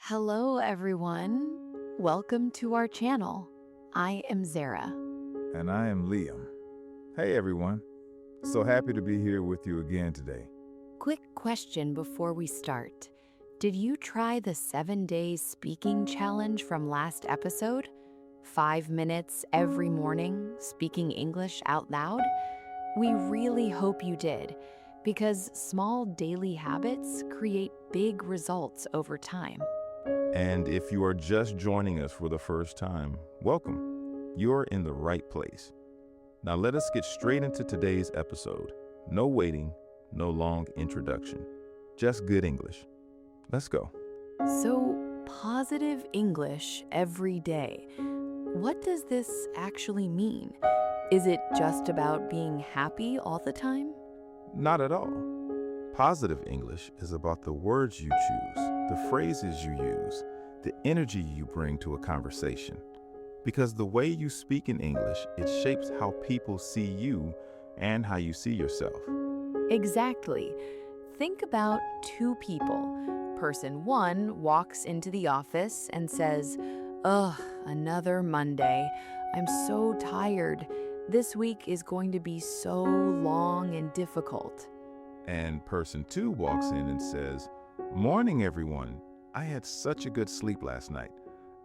Hello, everyone. Welcome to our channel. I am Zara. And I am Liam. Hey everyone. So happy to be here with you again today. Quick question before we start. Did you try the 7-day speaking challenge from last episode? 5 minutes every morning, speaking English out loud? We really hope you did, because small daily habits create big results over time. And if you are just joining us for the first time, welcome. You're in the right place. Now let us get straight into today's episode. No waiting, no long introduction. Just good English. Let's go. So, positive English every day. What does this actually mean? Is it just about being happy all the time? Not at all. Positive English is about the words you choose, the phrases you use, the energy you bring to a conversation. Because the way you speak in English, it shapes how people see you and how you see yourself. Exactly. Think about two people. Person one walks into the office and says, "Ugh, another Monday. I'm so tired. This week is going to be so long and difficult." And person two walks in and says, "Morning, everyone. I had such a good sleep last night.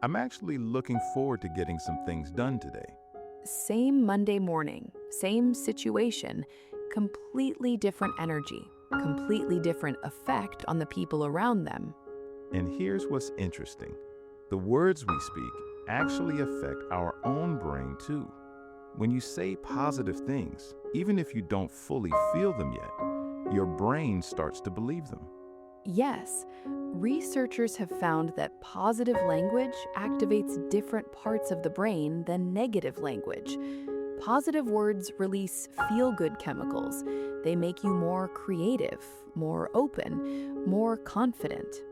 I'm actually looking forward to getting some things done today." Same Monday morning, same situation, completely different energy, completely different effect on the people around them. And here's what's interesting. The words we speak actually affect our own brain too. When you say positive things, even if you don't fully feel them yet, your brain starts to believe them. Yes, researchers have found that positive language activates different parts of the brain than negative language. Positive words release feel-good chemicals. They make you more creative, more open, more confident.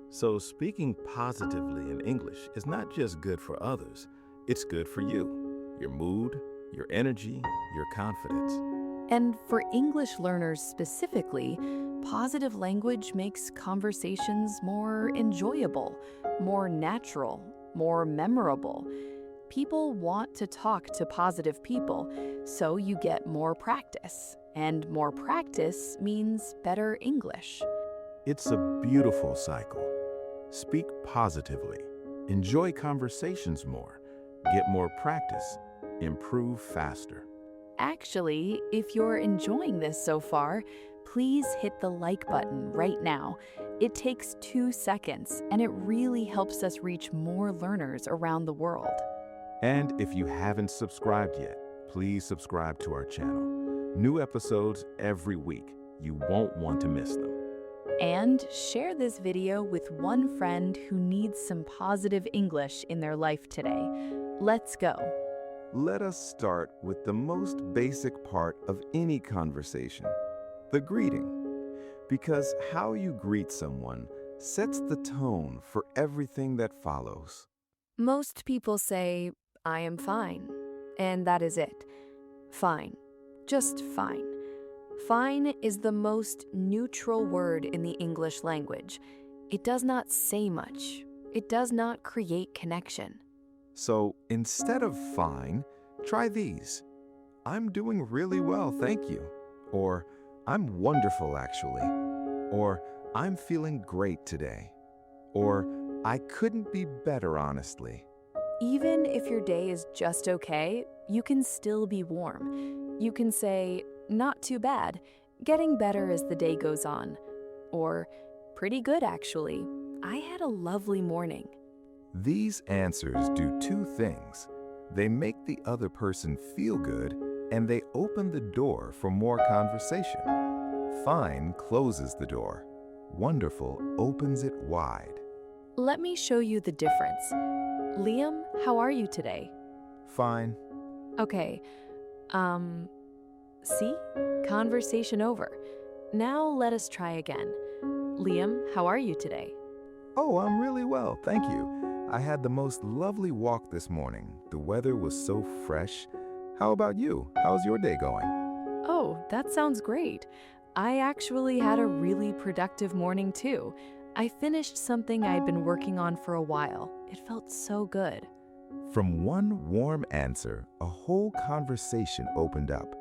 So speaking positively in English is not just good for others, it's good for you, your mood, your energy, your confidence. And for English learners specifically, positive language makes conversations more enjoyable, more natural, more memorable. People want to talk to positive people, so you get more practice. And more practice means better English. It's a beautiful cycle. Speak positively, enjoy conversations more, get more practice, improve faster. Actually, if you're enjoying this so far, please hit the like button right now. It takes 2 seconds, and it really helps us reach more learners around the world. And if you haven't subscribed yet, please subscribe to our channel. New episodes every week. You won't want to miss them. And share this video with one friend who needs some positive English in their life today. Let's go. Let us start with the most basic part of any conversation, the greeting. Because how you greet someone sets the tone for everything that follows. Most people say, "I am fine," and that is it. Fine. Just fine. Fine is the most neutral word in the English language. It does not say much. It does not create connection. So instead of fine, try these. "I'm doing really well, thank you." Or "I'm wonderful, actually." Or "I'm feeling great today." Or "I couldn't be better, honestly." Even if your day is just okay, you can still be warm. You can say, "Not too bad, getting better as the day goes on." Or, "Pretty good, actually. I had a lovely morning." These answers do two things. They make the other person feel good, and they open the door for more conversation. Fine closes the door. Wonderful opens it wide. Let me show you the difference. Liam, how are you today? Fine. Okay, see? Conversation over. Now let us try again. Liam, how are you today? "Oh, I'm really well, thank you. I had the most lovely walk this morning. The weather was so fresh. How about you? How's your day going?" Oh, that sounds great. I actually had a really productive morning too. I finished something I'd been working on for a while. It felt so good. From one warm answer, a whole conversation opened up.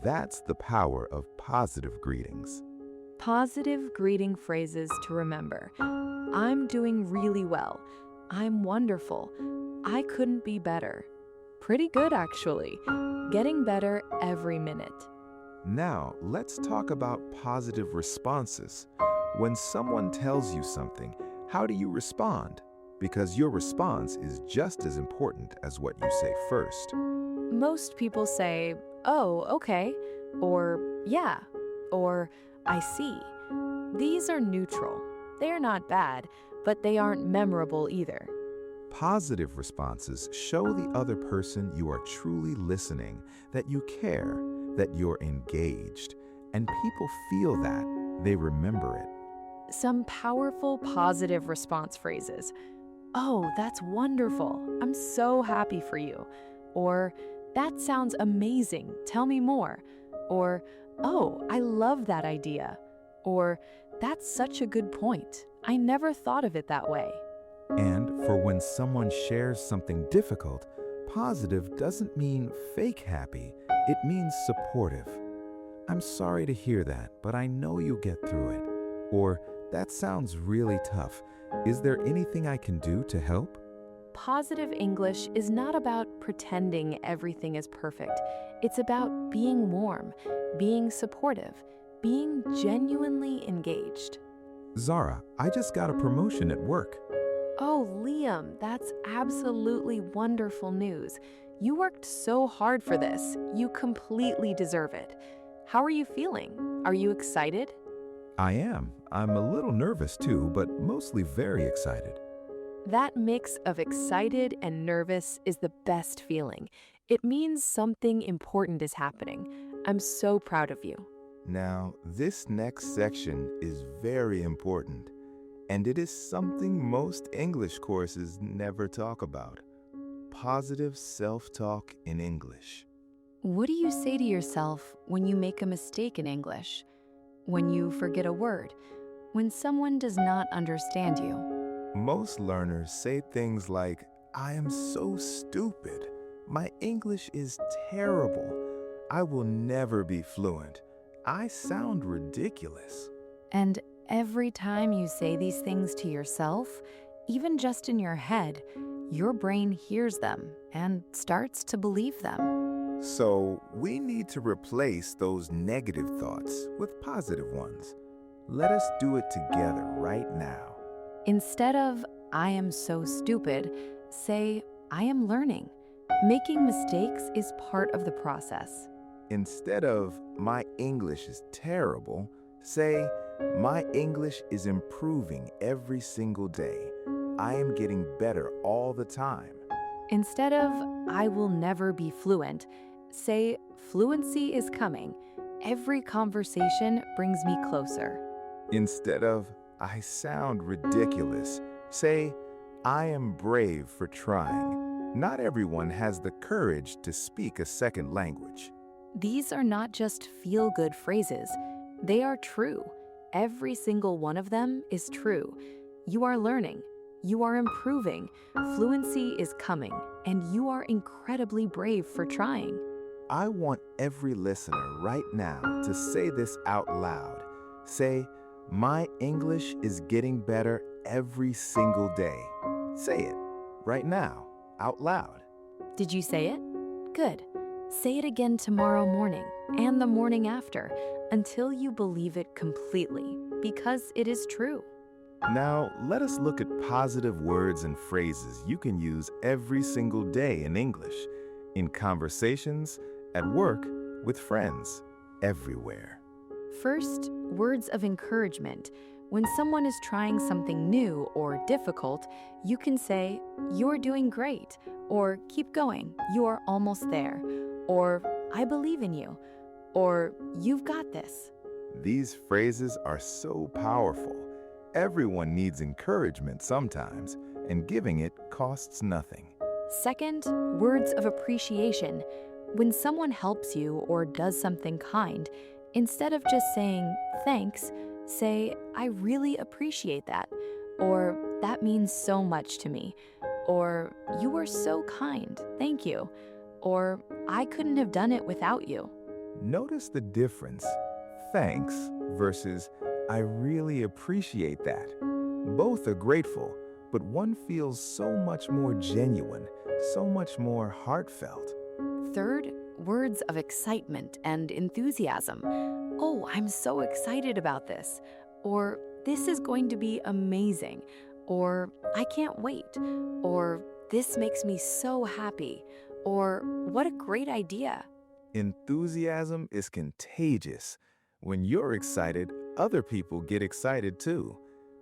That's the power of positive greetings. Positive greeting phrases to remember. I'm doing really well. I'm wonderful. I couldn't be better. Pretty good, actually. Getting better every minute. Now, let's talk about positive responses. When someone tells you something, how do you respond? Because your response is just as important as what you say first. Most people say, "Oh, okay," or "Yeah," or "I see." These are neutral. They are not bad, but they aren't memorable either. Positive responses show the other person you are truly listening, that you care, that you're engaged, and people feel that, they remember it. Some powerful positive response phrases. "Oh, that's wonderful. I'm so happy for you." Or, "That sounds amazing. Tell me more." Or, "Oh, I love that idea." Or, "That's such a good point. I never thought of it that way." And for when someone shares something difficult, positive doesn't mean fake happy, it means supportive. "I'm sorry to hear that, but I know you'll get through it." Or, "That sounds really tough. Is there anything I can do to help?" Positive English is not about pretending everything is perfect. It's about being warm, being supportive, being genuinely engaged. "Zara, I just got a promotion at work." Oh, Liam, that's absolutely wonderful news. You worked so hard for this. You completely deserve it. How are you feeling? Are you excited? I am. I'm a little nervous too, but mostly very excited. That mix of excited and nervous is the best feeling. It means something important is happening. I'm so proud of you. Now, this next section is very important, and it is something most English courses never talk about. Positive self-talk in English. What do you say to yourself when you make a mistake in English? When you forget a word? When someone does not understand you? Most learners say things like, "I am so stupid. My English is terrible. I will never be fluent. I sound ridiculous." And every time you say these things to yourself, even just in your head, your brain hears them and starts to believe them. So we need to replace those negative thoughts with positive ones. Let us do it together right now. Instead of, "I am so stupid," say, "I am learning." Making mistakes is part of the process. Instead of, "My English is terrible," say, "My English is improving every single day. I am getting better all the time." Instead of, "I will never be fluent," say, "Fluency is coming. Every conversation brings me closer." Instead of, "I sound ridiculous," say, "I am brave for trying. Not everyone has the courage to speak a second language." These are not just feel-good phrases. They are true. Every single one of them is true. You are learning. You are improving. Fluency is coming. And you are incredibly brave for trying. I want every listener right now to say this out loud. Say, "My English is getting better every single day." Say it right now, out loud. Did you say it? Good. Say it again tomorrow morning and the morning after until you believe it completely, because it is true. Now, let us look at positive words and phrases you can use every single day in English, in conversations, at work, with friends, everywhere. First, words of encouragement. When someone is trying something new or difficult, you can say, "You're doing great," or "Keep going, you are almost there," or "I believe in you," or "You've got this." These phrases are so powerful. Everyone needs encouragement sometimes, and giving it costs nothing. Second, words of appreciation. When someone helps you or does something kind, instead of just saying "thanks," Say, I really appreciate that, or that means so much to me, or you were so kind, thank you, or I couldn't have done it without you. Notice the difference. Thanks versus I really appreciate that. Both are grateful, but one feels so much more genuine, so much more heartfelt. Third, words of excitement and enthusiasm. Oh, I'm so excited about this. Or this is going to be amazing. Or I can't wait. Or this makes me so happy. Or what a great idea. Enthusiasm is contagious. When you're excited, other people get excited too.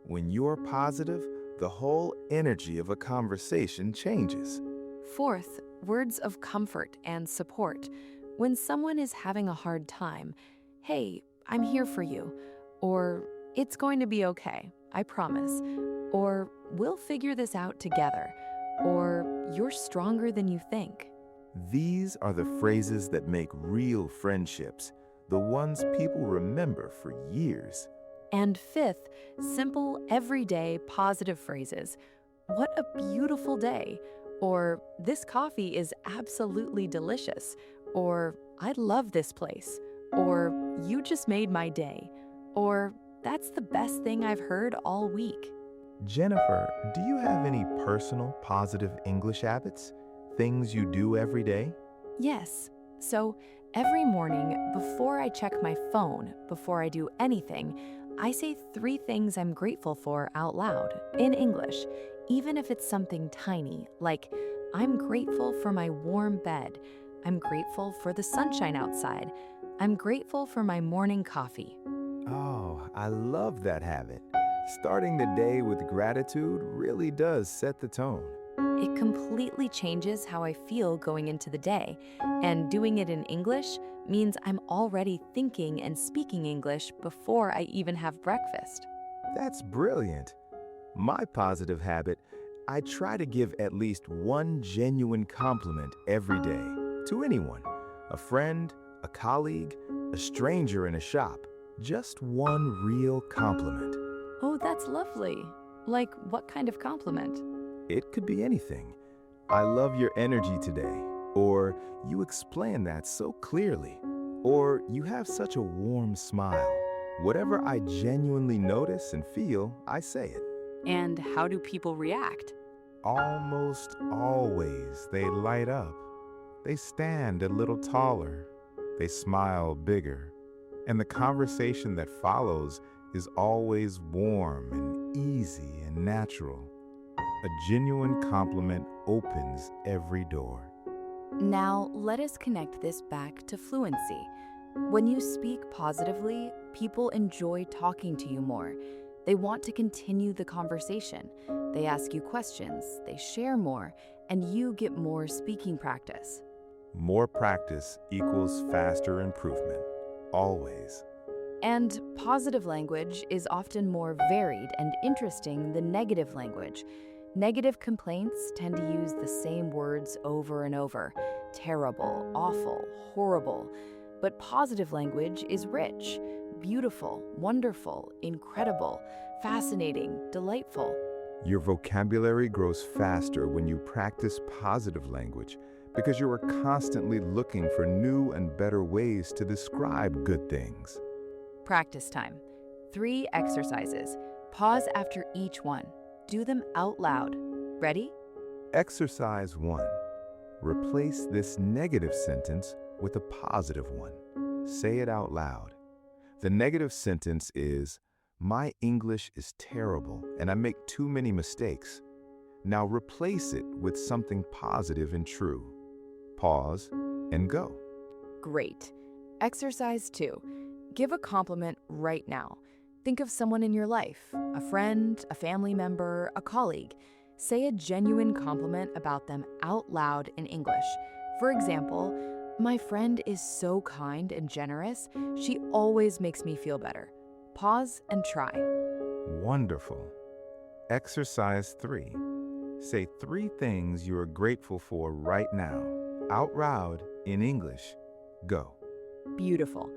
When you're positive, the whole energy of a conversation changes. Fourth, words of comfort and support. When someone is having a hard time, hey, I'm here for you. Or it's going to be okay, I promise. Or we'll figure this out together. Or you're stronger than you think. These are the phrases that make real friendships, the ones people remember for years. And fifth, simple, everyday, positive phrases. What a beautiful day. Or this coffee is absolutely delicious. Or I love this place. Or you just made my day. Or that's the best thing I've heard all week. Jennifer, do you have any personal positive English habits? Things you do every day? Yes. So every morning, before I check my phone, before I do anything, I say 3 things I'm grateful for out loud in English, even if it's something tiny, like I'm grateful for my warm bed. I'm grateful for the sunshine outside. I'm grateful for my morning coffee. Oh, I love that habit. Starting the day with gratitude really does set the tone. It completely changes how I feel going into the day, and doing it in English means I'm already thinking and speaking English before I even have breakfast. That's brilliant. My positive habit, I try to give at least one genuine compliment every day to anyone, a friend, a colleague, a stranger in a shop. Just one real compliment. Oh, that's lovely. Like, what kind of compliment? It could be anything. I love your energy today. Or you explain that so clearly. Or you have such a warm smile. Whatever I genuinely notice and feel, I say it. And how do people react? Almost always they light up. They stand a little taller. They smile bigger. And the conversation that follows is always warm and easy and natural. A genuine compliment opens every door. Now, let us connect this back to fluency. When you speak positively, people enjoy talking to you more. They want to continue the conversation. They ask you questions, they share more, and you get more speaking practice. More practice equals faster improvement. Always. And positive language is often more varied and interesting than negative language. Negative complaints tend to use the same words over and over. Terrible, awful, horrible. But positive language is rich, beautiful, wonderful, incredible, fascinating, delightful. Your vocabulary grows faster when you practice positive language because you are constantly looking for new and better ways to describe good things. Practice time. 3 exercises. Pause after each one. Do them out loud. Ready? Exercise 1. Replace this negative sentence with a positive one. Say it out loud. The negative sentence is, "My English is terrible and I make too many mistakes." Now replace it with something positive and true. Pause and go. Great. Exercise 2. Give a compliment right now. Think of someone in your life, a friend, a family member, a colleague. Say a genuine compliment about them out loud in English. For example, my friend is so kind and generous. She always makes me feel better. Pause and try. Wonderful. Exercise 3. Say 3 things you are grateful for right now, out loud in English. Go. Beautiful.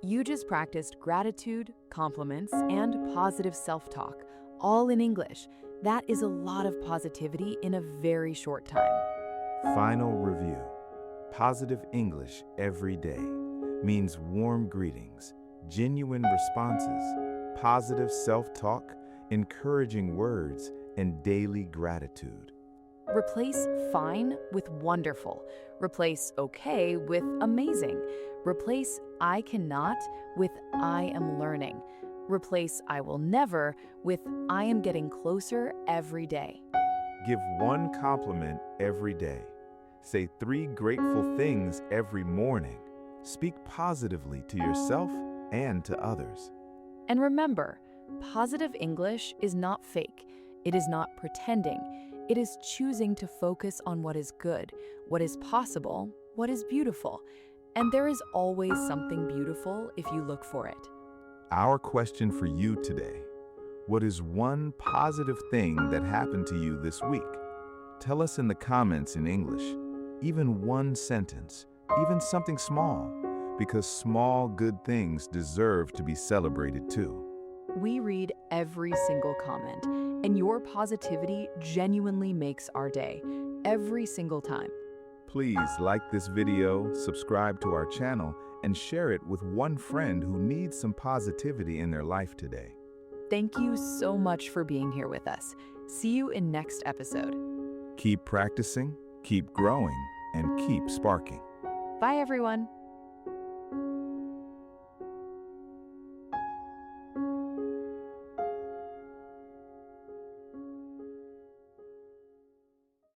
You just practiced gratitude, compliments, and positive self-talk, all in English. That is a lot of positivity in a very short time. Final review. Positive English every day means warm greetings, genuine responses, positive self-talk, encouraging words, and daily gratitude. Replace fine with wonderful. Replace okay with amazing. Replace I cannot with I am learning. Replace I will never with I am getting closer every day. Give one compliment every day. Say 3 grateful things every morning. Speak positively to yourself and to others. And remember, positive English is not fake. It is not pretending. It is choosing to focus on what is good, what is possible, what is beautiful. And there is always something beautiful if you look for it. Our question for you today: what is one positive thing that happened to you this week? Tell us in the comments in English, even one sentence, even something small, because small good things deserve to be celebrated too. We read every single comment, and your positivity genuinely makes our day, every single time. Please like this video, subscribe to our channel, and share it with one friend who needs some positivity in their life today. Thank you so much for being here with us. See you in next episode. Keep practicing, keep growing, and keep sparking. Bye, everyone.